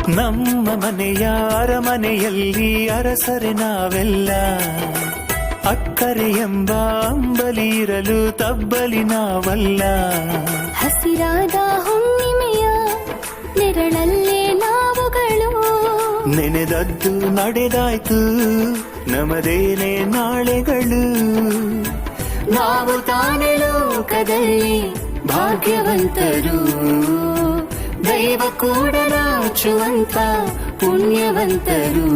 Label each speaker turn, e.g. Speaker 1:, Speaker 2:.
Speaker 1: ನಮ್ಮ ಮನೆಯ ಅರಮನೆಯಲ್ಲಿ ಅರಸರೆ ನಾವೆಲ್ಲ, ಅಕ್ಕರೆ ಎಂಬ ಅಂಬಲಿ ಇರಲು ತಬ್ಬಲಿ ನಾವಲ್ಲ.
Speaker 2: ಹಸಿರಾದ ಹುಣ್ಣಿಮೆಯ ನೆರಳಲ್ಲೇ ನಾವುಗಳು,
Speaker 1: ನೆನೆದದ್ದು ನಡೆದಾಯ್ತು ನಮದೇನೆ ನಾಳೆಗಳು.
Speaker 2: ನಾವು ತಾನೇ ಲೋಕದಲ್ಲಿ ಭಾಗ್ಯವಂತರು, ದೈವ ಕೂಡ ನಾಚುವಂತ ಪುಣ್ಯವಂತರು.